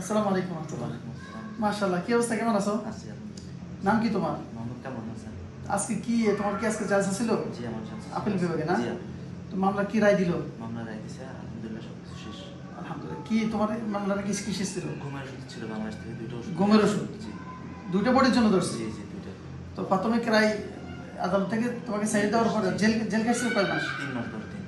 আসসালামু আলাইকুম রাহমাতুল্লাহ। মাশাআল্লাহ, কি অবস্থা, কেমন আছো? আছি আলহামদুলিল্লাহ। নাম কি তোমার? মোহাম্মদ কামরুল হাসান। আজকে কি তোমার কি আজকে জালসা ছিল? জি, আমার জালসা ছিল। আপিল বিভাগে না? জি, আপিল। তো মামলা কি রায় দিল? মামলা রায় দিছে, আলহামদুলিল্লাহ সবকিছু শেষ। আলহামদুলিল্লাহ। কি তোমার মামলাটা কি কিসের ছিল? ঘুমের ওষুধ ছিল বাংলাদেশ থেকে, 2টা ওষুধ। ঘুমের ওষুধ? জি দুইটা বোর্ডের জন্য ধরছে? জি জি 2টা। তো প্রাথমিক রায় আদালত থেকে তোমাকে ছেড়ে দেওয়ার পরে জেল খাইছিল কয় মাস? 3 মাস 10 দিন।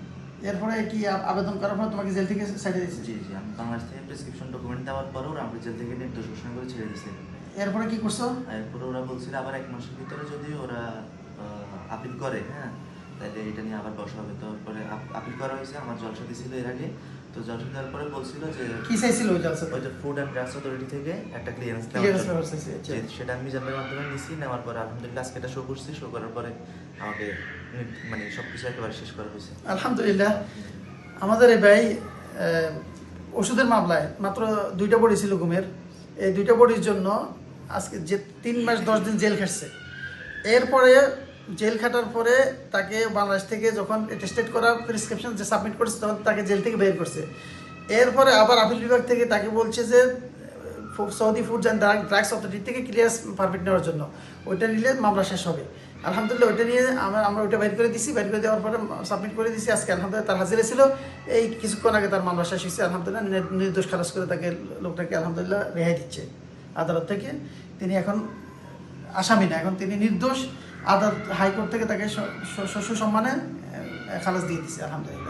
এরপরে কি আবেদন করার পর তোমাকে জেল থেকে ছেড়ে দিয়েছে? জি জি, আমি বাংলাদেশ থেকে প্রেসক্রিপশন ডকুমেন্ট দেওয়ার পরেও আমাকে জেল থেকে নির্দোষ ঘোষণা করে ছেড়ে দিছে। এরপরে কি করছো? এরপরে ওরা বলছিল আবার 1 মাসের ভিতরে যদি ওরা আপিল করে, হ্যাঁ, তাহলে এটা নিয়ে আবার বসা হবে। তো পরে আপিল করা হয়েছে। আমার জলসা দিছিল এর আগে। তো জলসা দেওয়ার পরে বলছিল যে কি চাইছিল ওই জলসাতে? ওই যে ফুড অ্যান্ড ড্রাগস অথরিটি থেকে একটা ক্লিয়ারেন্স ক্লিয়ারেন্স পেপার চাইছে? সেটা আমি মিজানের মাধ্যমে নিছি। নেওয়ার পরে আলহামদুলিল্লাহ আজকে এটা শো করছি। শো করার পরে আমাকে মানে সবকিছু একেবারে শেষ করা হয়েছে। আলহামদুলিল্লাহ। আমাদের এই ভাই ওষুধের মামলায় মাত্র 2টা বডি ছিল ঘুমের। এই 2টা বডির জন্য আজকে যে 3 মাস 10 দিন জেল খাটছে। এরপরে জেল খাটার পরে তাকে বাংলাদেশ থেকে যখন টেস্টেড করা প্রেসক্রিপশন যে সাবমিট করেছে তখন তাকে জেল থেকে বের করছে। এরপরে আবার আপিল বিভাগ থেকে তাকে বলছে যে Saudi food and drugs authority থেকে ক্লিয়ারেন্স পারমিট নেওয়ার জন্য, ওইটা নিলে মামলা শেষ হবে। আলহামদুলিল্লাহ ওইটা নিয়ে আমরা ওইটা বের করে দিছি। বের করে দেওয়ার পরে সাবমিট করে দিছি। আজকে আলহামদুলিল্লাহ তার হাজিরা ছিল। এই কিছুক্ষণ আগে তার মামলা শেষ হয়েছে। আলহামদুলিল্লাহ নির্দোষ খালাস করে তাকে লোকটাকে আলহামদুলিল্লাহ রেহাই দিচ্ছে আদালত থেকে। তিনি এখন আসামি না, এখন তিনি নির্দোষ। আদালত হাইকোর্ট থেকে তাকে সশস্ত্র সম্মানে খালাস দিয়ে দিচ্ছে আলহামদুলিল্লাহ।